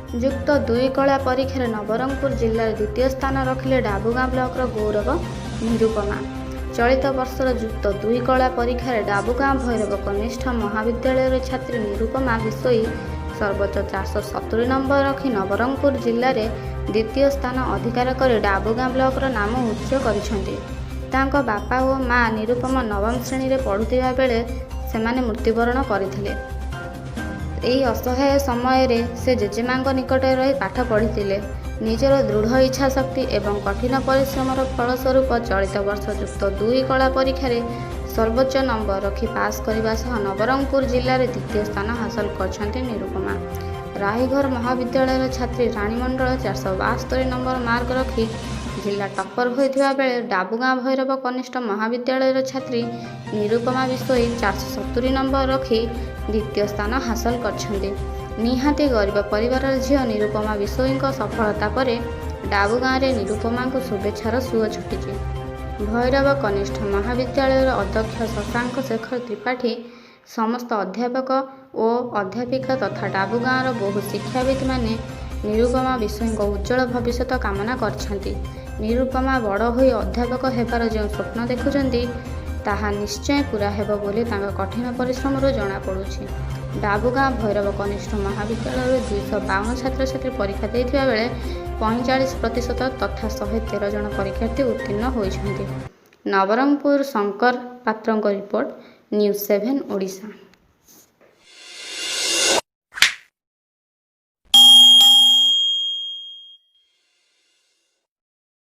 ଯୁକ୍ତ 2 କଳା ପରୀକ୍ଷାରେ ନବରଙ୍ଗପୁର ଜିଲ୍ଲାରେ ଦ୍ୱିତୀୟ ସ୍ଥାନ ରଖିଲେ ଡାବୁଗାଁ ବ୍ଲକର ଗୌରବ ନିରୁପମା। ଚଳିତ ବର୍ଷର ଯୁକ୍ତ 2 କଳା ପରୀକ୍ଷାରେ ଡାବୁଗାଁ ଭୈରବ କନିଷ୍ଠ ମହାବିଦ୍ୟାଳୟର ଛାତ୍ରୀ ନିରୁପମା ବିଷୋୟୀ ସର୍ବୋଚ୍ଚ 470 ନମ୍ବର ରଖି ନବରଙ୍ଗପୁର ଜିଲ୍ଲାରେ ଦ୍ୱିତୀୟ ସ୍ଥାନ ଅଧିକାର କରି ଡାବୁଗାଁ ବ୍ଲକର ନାମ ଉଚ୍ଚ କରିଛନ୍ତି। ତାଙ୍କ ବାପା ଓ ମା ନିରୁପମା ନବମ ଶ୍ରେଣୀରେ ପଢ଼ୁଥିବା ବେଳେ ସେମାନେ ମୃତ୍ୟୁବରଣ କରିଥିଲେ। ଏହି ଅସହାୟ ସମୟରେ ସେ ଜେଜେମାଙ୍କ ନିକଟରେ ରହି ପାଠ ପଢ଼ିଥିଲେ। ନିଜର ଦୃଢ଼ ଇଚ୍ଛାଶକ୍ତି ଏବଂ କଠିନ ପରିଶ୍ରମର ଫଳସ୍ୱରୂପ ଚଳିତ ବର୍ଷ ଯୁକ୍ତ 2 କଳା ପରୀକ୍ଷାରେ ସର୍ବୋଚ୍ଚ ନମ୍ବର ରଖି ପାସ୍ କରିବା ସହ ନବରଙ୍ଗପୁର ଜିଲ୍ଲାରେ ଦ୍ୱିତୀୟ ସ୍ଥାନ ହାସଲ କରିଛନ୍ତି ନିରୁପମା। ରାଇଘର ମହାବିଦ୍ୟାଳୟର ଛାତ୍ରୀ ରାଣୀ ମଣ୍ଡଳ 472 ନମ୍ବର ମାର୍କ ରଖି ଜିଲ୍ଲା ଟପର ହୋଇଥିବା ବେଳେ ଡାବୁଗାଁ ଭୈରବ କନିଷ୍ଠ ମହାବିଦ୍ୟାଳୟର ଛାତ୍ରୀ ନିରୁପମା ବିଷୋୟୀ 470 ନମ୍ବର ରଖି ଦ୍ୱିତୀୟ ସ୍ଥାନ ହାସଲ କରିଛନ୍ତି। ନିହାତି ଗରିବ ପରିବାରର ଝିଅ ନିରୁପମା ବିଷୋୟୀଙ୍କ ସଫଳତା ପରେ ଡାବୁଗାଁରେ ନିରୁପମାଙ୍କୁ ଶୁଭେଚ୍ଛାର ସୁଅ ଛୁଟିଛି। ଭୈରବ କନିଷ୍ଠ ମହାବିଦ୍ୟାଳୟର ଅଧ୍ୟକ୍ଷ ଶଶାଙ୍କ ଶେଖର ତ୍ରିପାଠୀ, ସମସ୍ତ ଅଧ୍ୟାପକ ଓ ଅଧ୍ୟାପିକା ତଥା ଡାବୁଗାଁର ବହୁ ଶିକ୍ଷାବିତମାନେ ନିରୁପମା ବିଷୋୟୀଙ୍କ ଉଜ୍ଜ୍ୱଳ ଭବିଷ୍ୟତ କାମନା କରିଛନ୍ତି। ନିରୁପମା ବଡ଼ ହୋଇ ଅଧ୍ୟାପକ ହେବାର ଯେଉଁ ସ୍ୱପ୍ନ ଦେଖୁଛନ୍ତି ତାହା ନିଶ୍ଚୟ ପୂରା ହେବ ବୋଲି ତାଙ୍କ କଠିନ ପରିଶ୍ରମରୁ ଜଣାପଡ଼ୁଛି। ଡାବୁଗାଁ ଭୈରବ କନିଷ୍ଠ ମହାବିଦ୍ୟାଳୟରୁ 252 ଛାତ୍ରଛାତ୍ରୀ ପରୀକ୍ଷା ଦେଇଥିବା ବେଳେ 45% ତଥା 113 ଜଣ ପରୀକ୍ଷାର୍ଥୀ ଉତ୍ତୀର୍ଣ୍ଣ ହୋଇଛନ୍ତି। ନବରଙ୍ଗପୁର ଶଙ୍କର ପାତ୍ରଙ୍କ ରିପୋର୍ଟ, ନ୍ୟୁଜ୍ 7 ଓଡ଼ିଶା।